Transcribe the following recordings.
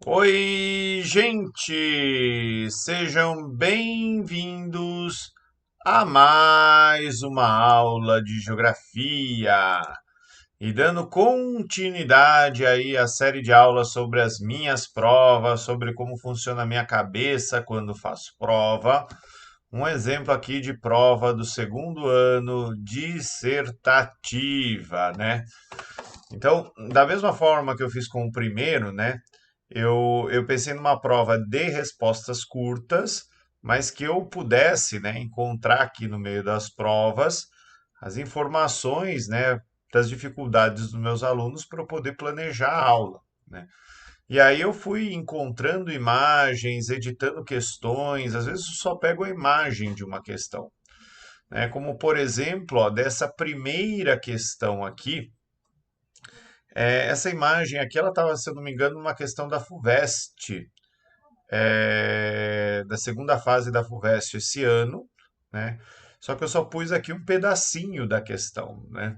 Oi, gente! Sejam bem-vindos a mais uma aula de geografia. E dando continuidade aí à série de aulas sobre as minhas provas, sobre como funciona a minha cabeça quando faço prova. Um exemplo aqui de prova do segundo ano dissertativa, né? Então, da mesma forma que eu fiz com o primeiro, né? Eu pensei numa prova de respostas curtas, mas que eu pudesse, né, encontrar aqui no meio das provas as informações, né, das dificuldades dos meus alunos para eu poder planejar a aula, né? E aí eu fui encontrando imagens, editando questões, às vezes eu só pego a imagem de uma questão, né? Como por exemplo, ó, dessa primeira questão aqui, essa imagem aqui, ela estava, se eu não me engano, numa questão da FUVEST, da segunda fase da FUVEST esse ano, né? Só que eu só pus aqui um pedacinho da questão, né?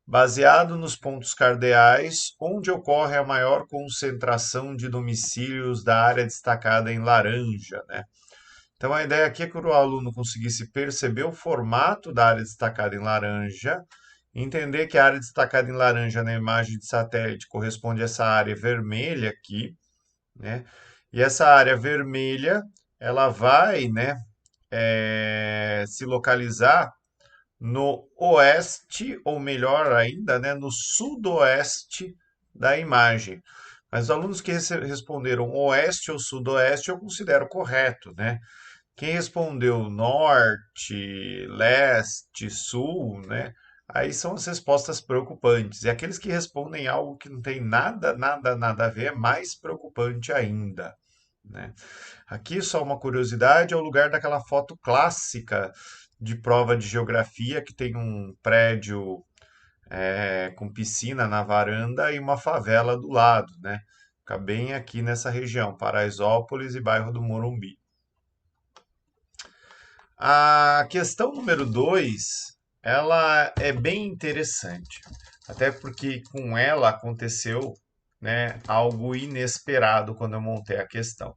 Baseado nos pontos cardeais, onde ocorre a maior concentração de domicílios da área destacada em laranja, né? Então a ideia aqui é que o aluno conseguisse perceber o formato da área destacada em laranja, entender que a área destacada em laranja na imagem de satélite corresponde a essa área vermelha aqui, né? E essa área vermelha, ela vai, né, se localizar no oeste, ou melhor ainda, né, no sudoeste da imagem. Mas os alunos que responderam oeste ou sudoeste, eu considero correto, né? Quem respondeu norte, leste, sul, né? Aí são as respostas preocupantes. E aqueles que respondem algo que não tem nada, nada, nada a ver, é mais preocupante ainda, né? Aqui só uma curiosidade, é o lugar daquela foto clássica de prova de geografia que tem um prédio com piscina na varanda e uma favela do lado, né? Fica bem aqui nessa região, Paraisópolis e bairro do Morumbi. A questão número 2, ela é bem interessante, até porque com ela aconteceu, né, algo inesperado quando eu montei a questão.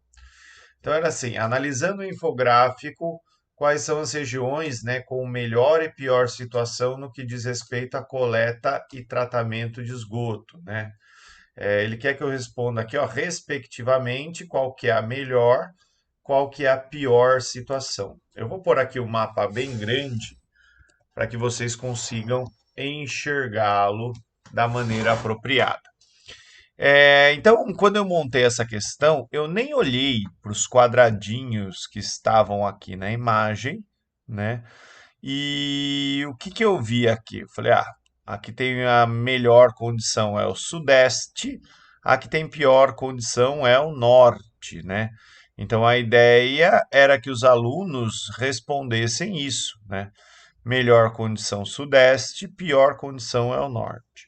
Então era assim, analisando o infográfico, quais são as regiões, né, com melhor e pior situação no que diz respeito à coleta e tratamento de esgoto, né? Ele quer que eu responda aqui, ó, respectivamente, qual que é a melhor, qual que é a pior situação. Eu vou pôr aqui o mapa bem grande para que vocês consigam enxergá-lo da maneira apropriada. Então, quando eu montei essa questão, eu nem olhei para os quadradinhos que estavam aqui na imagem, né? E o que que eu vi aqui? Eu falei, aqui tem a melhor condição é o sudeste, aqui tem pior condição é o norte, né? Então a ideia era que os alunos respondessem isso, né? Melhor condição sudeste, pior condição é o norte.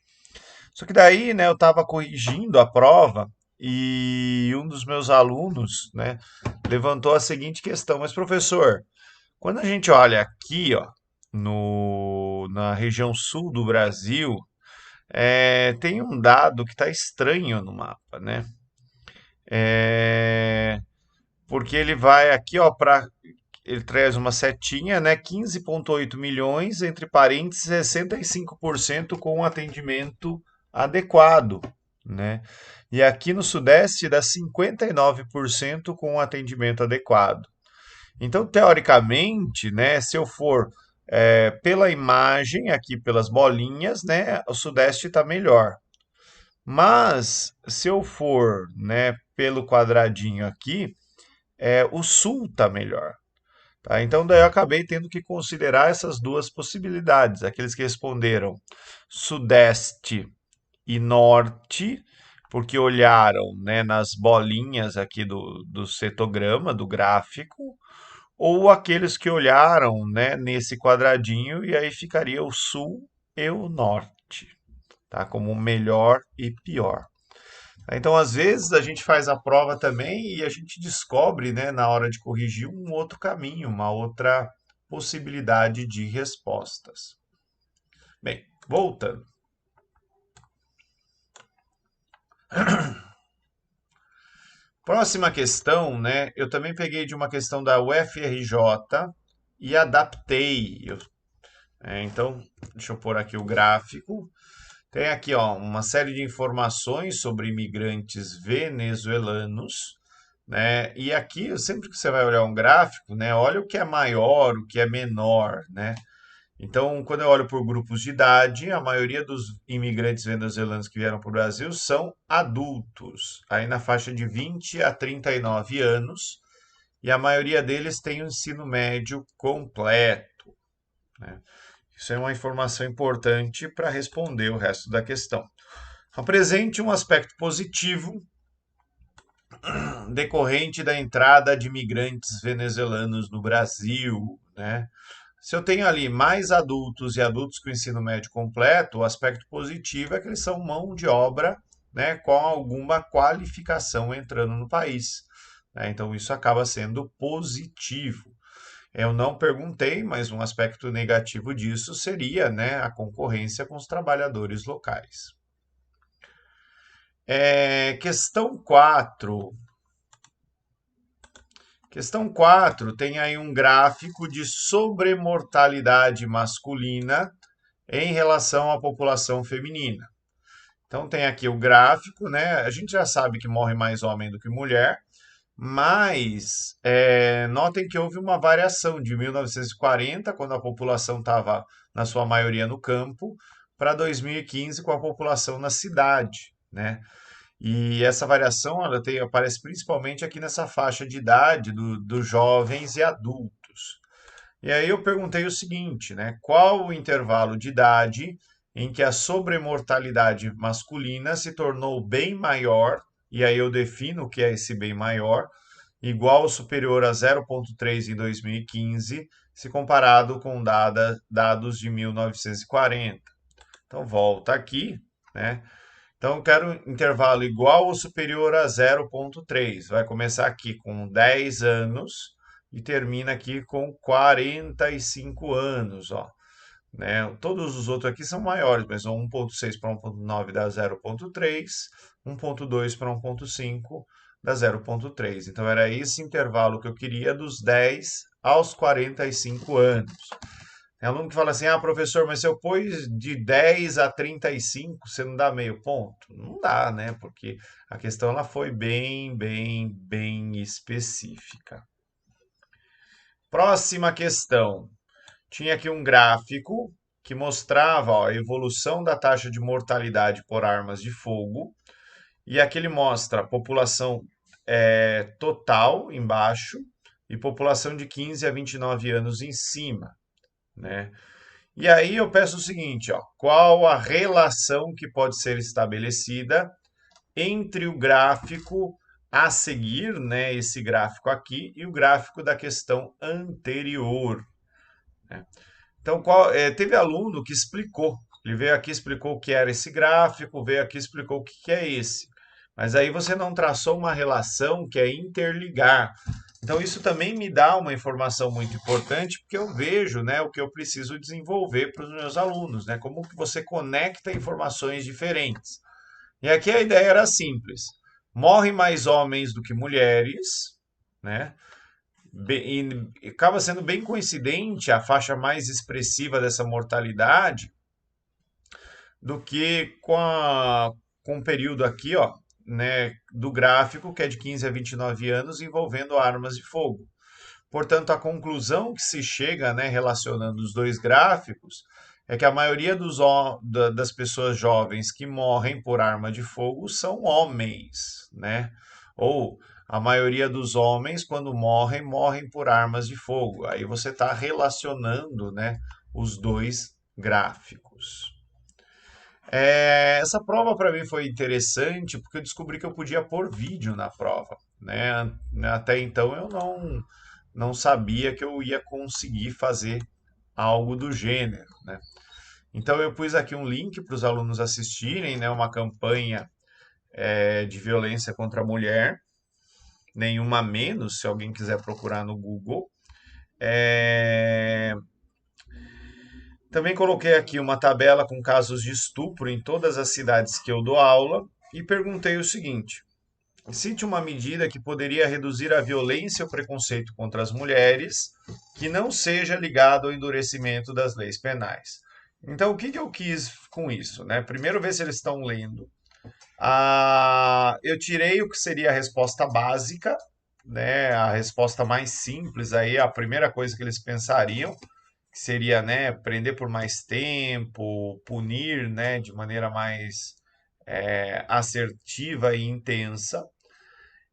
Só que daí, né, eu estava corrigindo a prova e um dos meus alunos, né, levantou a seguinte questão: mas professor, quando a gente olha aqui, ó, na região sul do Brasil, tem um dado que está estranho no mapa, né? É, porque ele vai aqui, ó, ele traz uma setinha, né? 15,8 milhões, entre parênteses, 65% com atendimento adequado, né? E aqui no Sudeste dá 59% com atendimento adequado. Então, teoricamente, né, se eu for pela imagem, aqui pelas bolinhas, né, o Sudeste está melhor. Mas, se eu for, né, pelo quadradinho aqui, o Sul está melhor. Tá? Então, daí eu acabei tendo que considerar essas duas possibilidades. Aqueles que responderam Sudeste e Norte, porque olharam, né, nas bolinhas aqui do cetograma, do gráfico, ou aqueles que olharam, né, nesse quadradinho e aí ficaria o sul e o norte, tá? Como melhor e pior. Então, às vezes a gente faz a prova também e a gente descobre, né, na hora de corrigir um outro caminho, uma outra possibilidade de respostas. Bem, voltando. Próxima questão, né? Eu também peguei de uma questão da UFRJ e adaptei. Então, deixa eu pôr aqui o gráfico. Tem aqui, ó, uma série de informações sobre imigrantes venezuelanos, né? E aqui, sempre que você vai olhar um gráfico, né, olha o que é maior, o que é menor, né? Então, quando eu olho por grupos de idade, a maioria dos imigrantes venezuelanos que vieram para o Brasil são adultos, aí na faixa de 20 a 39 anos, e a maioria deles tem o ensino médio completo, né? Isso é uma informação importante para responder o resto da questão. Apresente um aspecto positivo decorrente da entrada de imigrantes venezuelanos no Brasil, né? Se eu tenho ali mais adultos e adultos com ensino médio completo, o aspecto positivo é que eles são mão de obra, né, com alguma qualificação entrando no país, né? Então isso acaba sendo positivo. Eu não perguntei, mas um aspecto negativo disso seria, né, a concorrência com os trabalhadores locais. Questão 4. Questão 4 tem aí um gráfico de sobremortalidade masculina em relação à população feminina. Então tem aqui o gráfico, né? A gente já sabe que morre mais homem do que mulher, mas notem que houve uma variação de 1940, quando a população estava na sua maioria no campo, para 2015 com a população na cidade, né? E essa variação aparece principalmente aqui nessa faixa de idade dos jovens e adultos. E aí eu perguntei o seguinte, né? Qual o intervalo de idade em que a sobremortalidade masculina se tornou bem maior, e aí eu defino o que é esse bem maior, igual ou superior a 0,3 em 2015, se comparado com dados de 1940. Então volta aqui, né? Então, eu quero um intervalo igual ou superior a 0,3. Vai começar aqui com 10 anos e termina aqui com 45 anos, ó, né? Todos os outros aqui são maiores, mas 1,6 para 1,9 dá 0,3, 1,2 para 1,5 dá 0,3. Então, era esse intervalo que eu queria dos 10 aos 45 anos. Tem aluno que fala assim: ah, professor, mas se eu pôs de 10 a 35, você não dá meio ponto? Não dá, né? Porque a questão ela foi bem específica. Próxima questão. Tinha aqui um gráfico que mostrava, ó, a evolução da taxa de mortalidade por armas de fogo. E aqui ele mostra a população total embaixo e população de 15 a 29 anos em cima, né? E aí eu peço o seguinte, ó, qual a relação que pode ser estabelecida entre o gráfico a seguir, né, esse gráfico aqui, e o gráfico da questão anterior, né? Então, teve aluno que explicou, ele veio aqui, explicou o que era esse gráfico, veio aqui, explicou o que é esse. Mas aí você não traçou uma relação que é interligar. Então, isso também me dá uma informação muito importante, porque eu vejo, né, o que eu preciso desenvolver para os meus alunos, né, como que você conecta informações diferentes. E aqui a ideia era simples: morrem mais homens do que mulheres, né? E acaba sendo bem coincidente a faixa mais expressiva dessa mortalidade do que com o período aqui, ó, né, do gráfico, que é de 15 a 29 anos, envolvendo armas de fogo. Portanto, a conclusão que se chega, né, relacionando os dois gráficos, é que a maioria das pessoas jovens que morrem por arma de fogo são homens, né? Ou a maioria dos homens, quando morrem, morrem por armas de fogo. Aí você está relacionando, né, os dois gráficos. Essa prova para mim foi interessante porque eu descobri que eu podia pôr vídeo na prova, né? Até então eu não sabia que eu ia conseguir fazer algo do gênero, né? Então eu pus aqui um link para os alunos assistirem, né? Uma campanha de violência contra a mulher, nenhuma menos, se alguém quiser procurar no Google. É, Também coloquei aqui uma tabela com casos de estupro em todas as cidades que eu dou aula e perguntei o seguinte: cite uma medida que poderia reduzir a violência e o preconceito contra as mulheres, que não seja ligado ao endurecimento das leis penais. Então, o que que eu quis com isso, né? Primeiro, ver se eles estão lendo. Eu tirei o que seria a resposta básica, né? A resposta mais simples aí, a primeira coisa que eles pensariam, que seria, né, prender por mais tempo, punir, né, de maneira mais assertiva e intensa.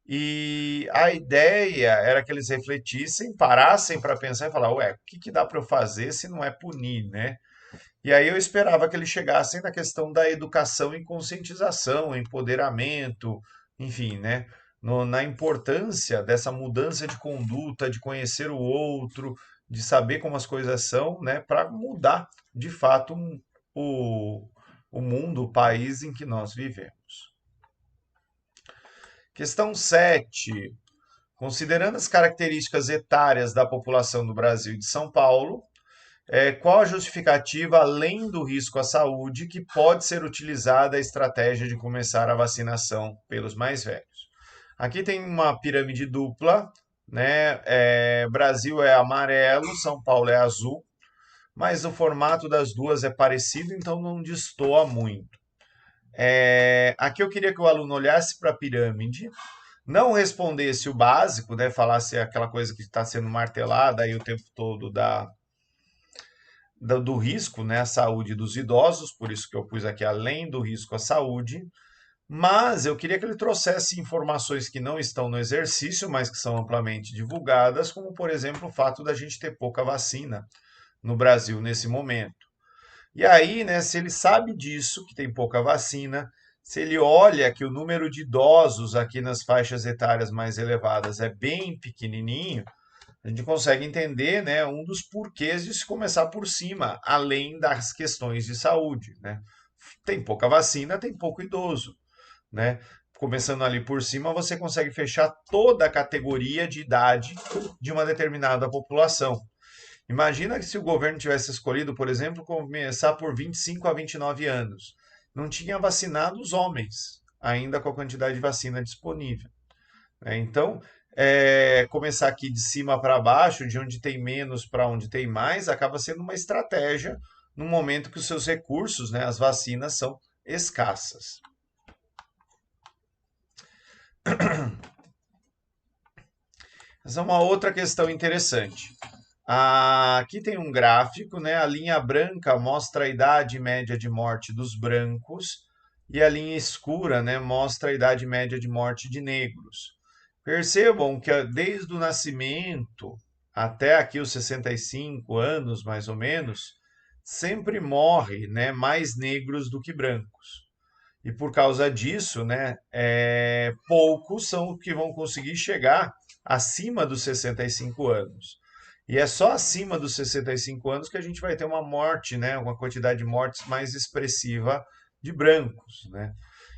E a ideia era que eles refletissem, parassem para pensar e falar, ué, o que que dá para eu fazer se não é punir, né? E aí eu esperava que eles chegassem na questão da educação e conscientização, empoderamento, enfim, né? Na importância dessa mudança de conduta, de conhecer o outro, de saber como as coisas são, né? Para mudar, de fato, o, o mundo, o país em que nós vivemos. Questão 7. Considerando as características etárias da população do Brasil e de São Paulo, qual a justificativa, além do risco à saúde, que pode ser utilizada a estratégia de começar a vacinação pelos mais velhos? Aqui tem uma pirâmide dupla, né? Brasil é amarelo, São Paulo é azul, mas o formato das duas é parecido, então não destoa muito. Aqui eu queria que o aluno olhasse para a pirâmide, não respondesse o básico, né? Falasse aquela coisa que está sendo martelada aí o tempo todo do risco, né, à saúde dos idosos, por isso que eu pus aqui além do risco à saúde, mas eu queria que ele trouxesse informações que não estão no exercício, mas que são amplamente divulgadas, como por exemplo o fato da gente ter pouca vacina no Brasil nesse momento. E aí, né, se ele sabe disso, que tem pouca vacina, se ele olha que o número de idosos aqui nas faixas etárias mais elevadas é bem pequenininho, a gente consegue entender, né, um dos porquês de se começar por cima, além das questões de saúde, né? Tem pouca vacina, tem pouco idoso, né? Começando ali por cima, você consegue fechar toda a categoria de idade de uma determinada população. Imagina que se o governo tivesse escolhido, por exemplo, começar por 25 a 29 anos, não tinha vacinado os homens, ainda com a quantidade de vacina disponível, né? Então, começar aqui de cima para baixo, de onde tem menos para onde tem mais, acaba sendo uma estratégia no momento que os seus recursos, né, as vacinas, são escassas. Essa é uma outra questão interessante. Aqui tem um gráfico, né? A linha branca mostra a idade média de morte dos brancos e a linha escura, né, mostra a idade média de morte de negros. Percebam que desde o nascimento até aqui os 65 anos, mais ou menos, sempre morre, né, mais negros do que brancos. E por causa disso, né, poucos são os que vão conseguir chegar acima dos 65 anos. E é só acima dos 65 anos que a gente vai ter uma morte, né, uma quantidade de mortes mais expressiva de brancos, né?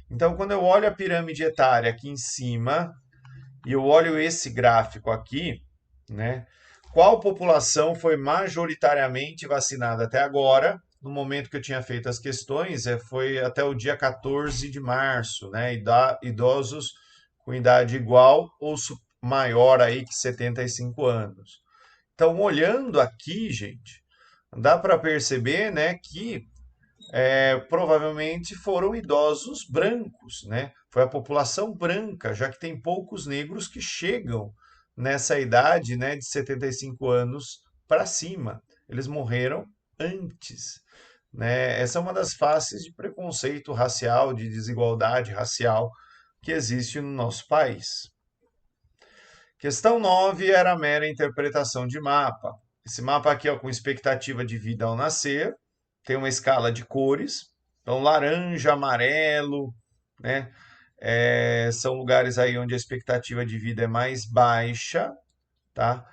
Então, quando eu olho a pirâmide etária aqui em cima e eu olho esse gráfico aqui, né, qual população foi majoritariamente vacinada até agora? No momento que eu tinha feito as questões, foi até o dia 14 de março, né? Idosos com idade igual ou maior aí que 75 anos. Então, olhando aqui, gente, dá para perceber, né, que provavelmente foram idosos brancos, né? Foi a população branca, já que tem poucos negros que chegam nessa idade, né, de 75 anos para cima. Eles morreram antes, né? Essa é uma das faces de preconceito racial, de desigualdade racial que existe no nosso país. Questão 9 era a mera interpretação de mapa. Esse mapa aqui, ó, com expectativa de vida ao nascer, tem uma escala de cores, então laranja, amarelo, né? São lugares aí onde a expectativa de vida é mais baixa, tá?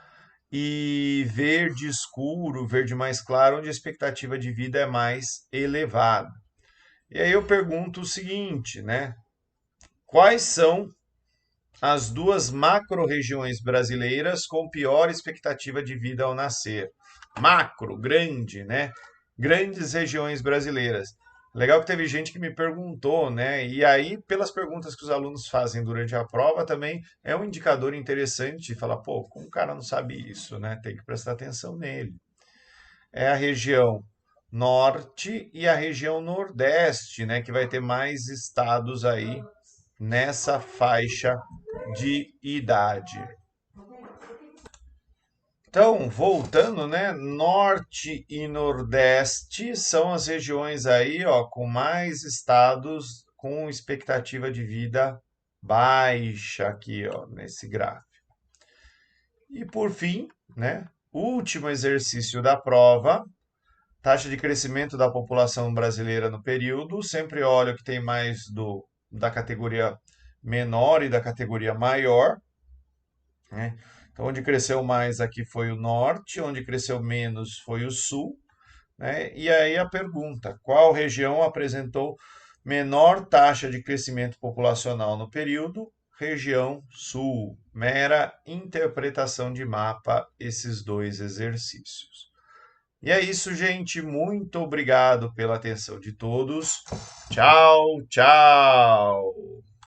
E verde escuro, verde mais claro, onde a expectativa de vida é mais elevada. E aí eu pergunto o seguinte, né? Quais são as duas macro-regiões brasileiras com pior expectativa de vida ao nascer? Macro, grande, né? Grandes regiões brasileiras. Legal que teve gente que me perguntou, né? E aí, pelas perguntas que os alunos fazem durante a prova, também é um indicador interessante falar, pô, como o cara não sabe isso, né? Tem que prestar atenção nele. É a região norte e a região nordeste, né? Que vai ter mais estados aí nessa faixa de idade. Então, voltando, né? Norte e Nordeste são as regiões aí, ó, com mais estados com expectativa de vida baixa aqui, ó, nesse gráfico. E por fim, né? Último exercício da prova, taxa de crescimento da população brasileira no período. Sempre olha o que tem mais da categoria menor e da categoria maior, né? Então, onde cresceu mais aqui foi o norte, onde cresceu menos foi o sul, né? E aí a pergunta: qual região apresentou menor taxa de crescimento populacional no período? Região sul. Mera interpretação de mapa, esses dois exercícios. E é isso, gente. Muito obrigado pela atenção de todos. Tchau, tchau.